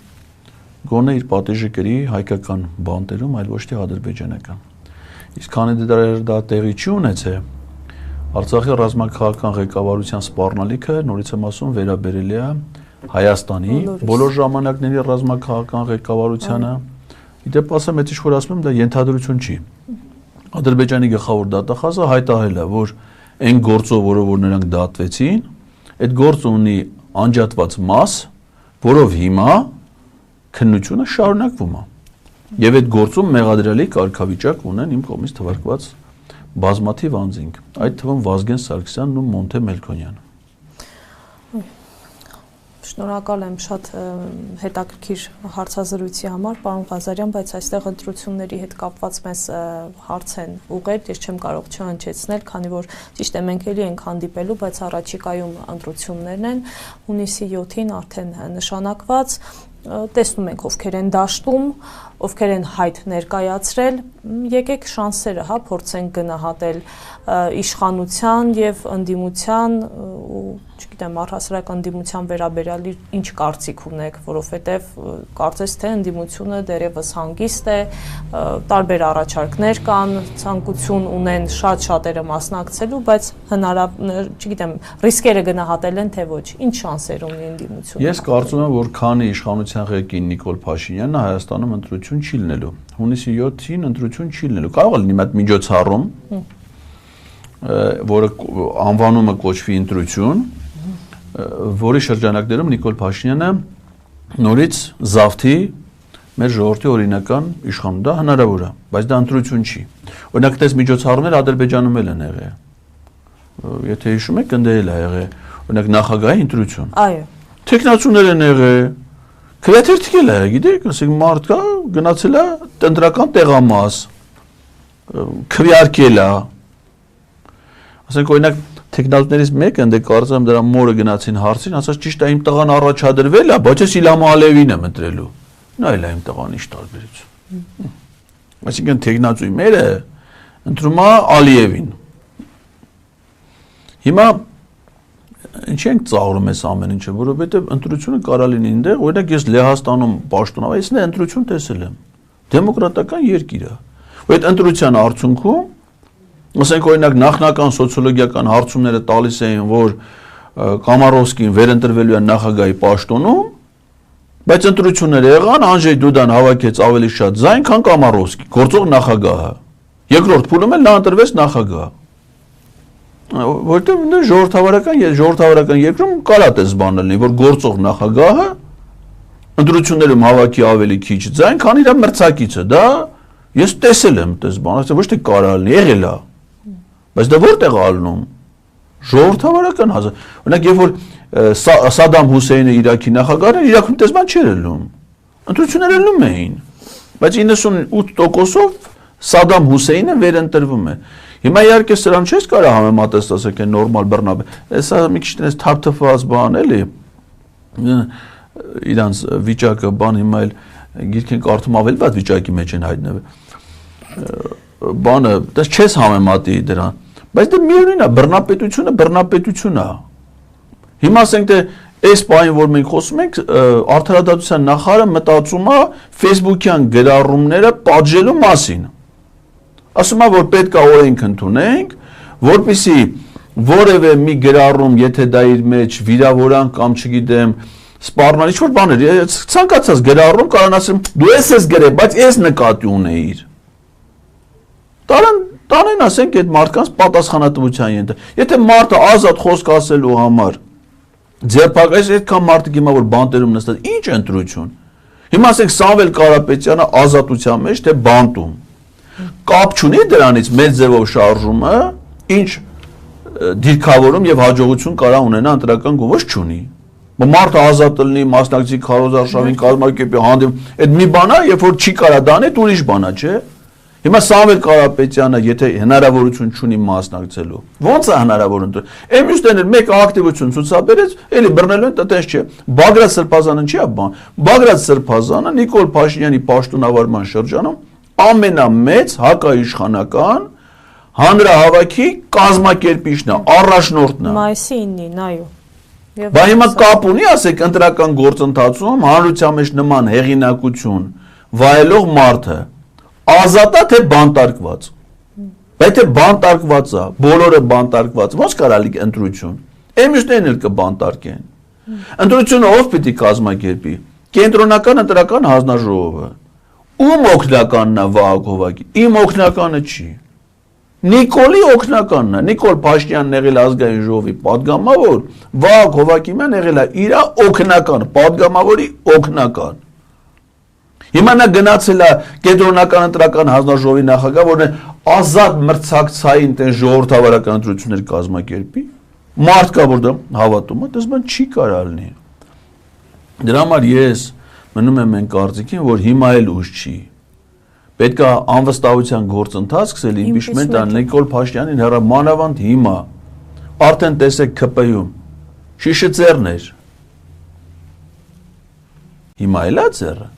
B: գոնե իր պատիժը կրի հայկական բանտերում, այլ ոչ թե ադրբեջանական։ Իսկ քանի դեռ դա տեղի չի ունեցել, Արցախի ռազմաքաղաքական ղեկավարության սպառնալիքը նորից եմ ասում վերաբերել է Հայաստանի բոլոր ժամանակների ռազմաքաղաքական ղեկավարությանը։ Իդեպ ասեմ, այդ ինչ որ ասում եմ, դա ենթադրություն չի։ Ադրբեջանի գլխավոր դատախազը հայտարարել է, որ այն գործով, որով նրանք դատվեցին, այդ գործը ունի անջատված մաս, որով հիմա քննությունը շարունակվում է։ Եվ այդ գործում մեղադրելի կարգավիճակ ունեն իմ կողմից թվարկված բազմաթիվ անձինք, այդ թվում Վազգեն Սարգսյանն ու Մոնթե Մելքոնյանը։
A: Շնորհակալ եմ շատ հետաքրքիր հարցազրույցի համար, պարոն Ղազարյան, բայց այստեղ ընտրությունների հետ կապված մեզ հարց են ուղղել, ես չեմ կարող չհնչեցնել, քանի որ ճիշտ է մենք էլի ենք հանդիպելու, բայց առաջիկայում ընտրություններն են, հունիսի 7-ին արդեն նշանակված, տեսնում ենք ովքեր են դաշտում, ովքեր են հայտ ներկայացրել, եկեք շանսերը, հա, փորձենք գնահատել իշխանության եւ ընդդիմության ու չգիտեմ, առհասարակ ընդդիմության վերաբերյալ ինչ կարծիք ունեք, որովհետեւ կարծես թե ընդդիմությունը դեռևս հանգիստ է, տարբեր առաջարկներ կան, ցանկություն ունեն շատ-շատերը մասնակցելու, բայց չգիտեմ, ռիսկերը գնահատել են թե ոչ, ինչ շանսեր ունի ընդդիմությունը։
B: Ես կարծում եմ, որ քանի իշխանության ղեկին Նիկոլ Փաշինյանն Հայաստանում ընտրություն չի լինելու։ Հունիսի 7-ին ընտրություն չի լինելու։ Կարող է լինի այդ միջոցառում, որը անվանումը կոչվի ընտրություն, որի շրջանակներում Նիկոլ Փաշինյանը նորից զավթի մեր ժողովրդի օրինական իշխանություն, դա հնարավոր է, բայց դա ընտրություն չի։ Օրինակ, այդպես միջոցառումներ Ադրբեջանում էլ են եղել։ Եթե հիշում եք, ընդդել է եղել, օրինակ նախագահի ընտրություն։
A: Այո։
B: Տեխնացուներ են եղել, քվեթերթիկել է, գիտեք, ասենք մարդ կա, գնացել է տնտրական տեղամաս, քվեարկել է։ Ասենք օրինակ տեխնացուներից մեկը ընդ կարծեմ դրա մորը գնացին հարցին, ասաց ճիշտ է իմ տղան առաջադրվել է, բայց ես Իլհամ Ալիևին եմ ընտրելու։ Նա էլ է իմ տղան, ինչ տարբերություն։ Այսինքն տեխնացուի մերը ընտրում է Ալիևին։ Հիմա ինչ ենք ծաղրում այս ամեն ինչը, որովհետև ընտրությունը կարա լինի այնտեղ, օրինակ ես Լեհաստանում պաշտոնավար, ես նա ընտրություն տեսել եմ։ Դեմոկրատական երկիր է։ Ու այդ ընտրության արդյունքում, ասենք օրինակ նախնական սոցիոլոգիական հարցումները տալիս էին, որ Կամարովսկին վերընտրվելու է նախագահի պաշտոնում, բայց ընտրությունները եղան, Անժեյ Դուդան հավաքեց ավելի շատ ձայն, քան Կամարովսկի, գործող նախագահը։ Երկրորդ փուլում էլ նա ընտրվեց նախագահ։ Որտեղ ժողովրդավարական երկրում կարա տես բանը լինի, որ գործող նախագահը ընտրություններում հավաքի ավելի քիչ ձայն, քան իր մրցակիցը, դա ես տեսել եմ տես բանը, ոչ թե կարա լինի, եղել է։ Բայց դա որտեղ է ալնում։ Ժողովրդավարական հազար։ Օրինակ, երբ որ Սադամ Հուսեյնը Իրաքի նախագահն էր, Իրաքում տես բան չէր ելնում։ Ընտրությունները ելնում էին։ Բայց 98%-ով Սադամ Հուսեյնը վերընտրվում է։ Հիմա իհարկե սրան չես կարող համեմատես, ասեք, այն նորմալ բռնապետ։ Սա մի քիչ դες թափթփված բան էլի։ Իրանց վիճակը բան հիմա էլ գիրք են կարդում ավելի վատ վիճակի մեջ են հայտնվել։ Բանը դες չես համեմատի դրան։ Բայց դա միևնույն է, բռնապետություն է։ Հիմա ասենք թե այս բանը, որ մենք խոսում ենք, արդարադատության նախարարը մտածում է Facebook-յան գրառումները պատժելու մասին։ Ասում է, որ պետք է օրենք ընդունենք, որպեսզի որևէ մի գրառում, եթե դա իր մեջ վիրավորան կամ չգիտեմ, սպառնալ ինչ-որ բաներ, ցանկացած գրառում կարող ասեմ, դու ես գրել, բայց ես նկատի ունեիր։ Տանեն ասենք այդ մարդկանց պատասխանատվության ենթ։ Եթե մարդը ազատ խոսք ասելու համար ձերբակալես, այդքան մարդիկ հիմա որ բանտերում նստած, ինչ ընտրություն։ Հիմա ասենք Սամվել Կարապետյանը ազատության մեջ թե բանտում։ Կապ չունի դրանից մեծ ձևով շարժումը, ինչ դիրքավորում եւ հաջողություն կարա ունենա ընտրական գոմոշ չունի։ Մարդը ազատ լինի, մասնակցի քարոզարշավին կազմակերպի հանդիպում, այդ մի բան է, երբ որ չի կարա դանի, ուրիշ բան է, չէ՞։ Հիմա Սամվել Կարապետյանը, եթե հնարավորություն չունի մասնակցելու, ո՞նց է հնարավոր ընտրել։ Մյուսներն էլ մեկ ակտիվություն ցուցաբերեց, էլի բռնելու են տտես չէ։ Բագրատ Սրբազանը չի բան։ Բագրատ Սրբազանը Նիկոլ Փաշինյանի պաշտոնավարման շրջանում ամենամեծ հակաիշխանական հանրահավաքի կազմակերպիչն է, առաջնորդն է։
A: Մայիսի 9-ին, այո։
B: Բա հիմա կապ ունի, ասեք, ընտրական գործընթացում հանրության մեջ նման հեղինակություն վայելող մարդը ազատ է թե բանտարկված։ Բայց թե բանտարկված է, բոլորը բանտարկված, ո՞նց կարա լինի ընտրություն։ Մյուսներն էլ կբանտարկեն։ Ընտրությունը ով պիտի կազմակերպի։ Կենտրոնական ընտրական հանձնաժողովը։ Ում օգնականն է Վահագ Հովակի։ Իմ օգնականը չի։ Նիկոլի օգնականն է։ Նիկոլ Փաշինյանն եղել ազգային ժողովի պատգամավոր, Վահագ Հովակիմյանն եղել է իր օգնական, պատգամավորի օգնական։ Հիմա նա գնացել է կենտրոնական ընտրական հանձնաժողովի նախագահ, որն է ազատ մրցակցային տեն ժողովրդավարական ընտրություններ կազմակերպի։ Մարդ կա, որ դա հավատում է, դες բան չի կարա լինի։ Դրա համար ես մնում եմ այն կարծիքին, որ հիմա էլ ուժ չի։ Պետք է անվստահության գործընթաց սկսել իմպիչմենտ Նիկոլ Փաշինյանին հեռամանավանդ հիմա։ Արդեն տեսեք ՔՊ-ում շիշը ծերներ։ Հիմա էլ է ծերը։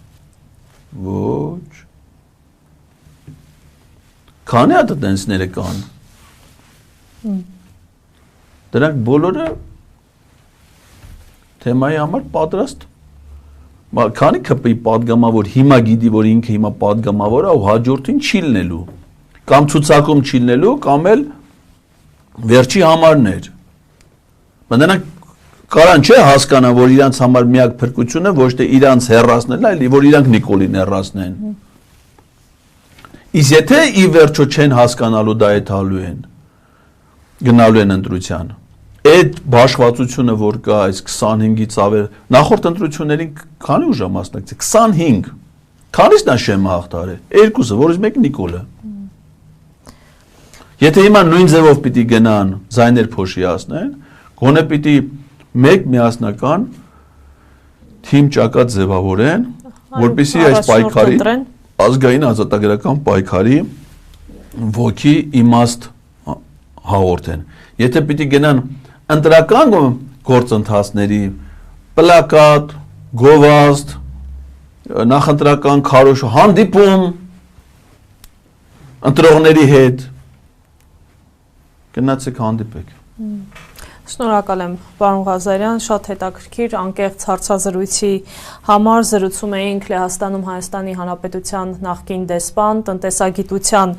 B: Ոչ։ Քանի հատ տենսները կան։ Դրանք բոլորը թեմայի համար պատրաստ։ Քանի ԿՊ-ի պատգամավոր հիմա գիտի, որ ինքը հիմա պատգամավոր է ու հաջորդին չի լինելու, կամ ցուցակում չի լինելու, կամ էլ վերջի համարներ։ Նրանք կարան չէ հասկանան, որ իրանց համար միակ փրկությունը ոչ թե իրանց հեռացնելն է, այլ որ իրանք Նիկոլին հեռացնեն։ Իսկ եթե ի վերջո չեն հասկանալու դա էթալու են, գնալու են ընտրության։ Այդ բաշխվածությունը, որ կա այս 25-ից ավել, նախորդ ընտրություններին քանի ուժ է մասնակցել, 25, քանիսն է Շեմը հաղթարել, երկուսը, որից մեկը Նիկոլը։ Եթե հիմա նույն ձևով պիտի գնան ձայներ փոշիացնեն, գոնե պիտի մեկ միասնական թիմ ճակատ ձևավորեն, որպեսզի այս պայքարի, ազգային ազատագրական պայքարի ոգի իմաստ հաղորդեն։ Եթե պիտի գնան ընտրական գործընթացների պլակատ, գովազդ, նախընտրական քարոզ հանդիպում ընտրողների հետ, Գնացեք հանդիպեք։
A: Շնորհակալ եմ, պարոն Ղազարյան, շատ հետաքրքիր անկեղծ հարցազրույցի համար զրուցում էինք Լեհաստանում Հայաստանի Հանրապետության նախկին դեսպան, տնտեսագիտության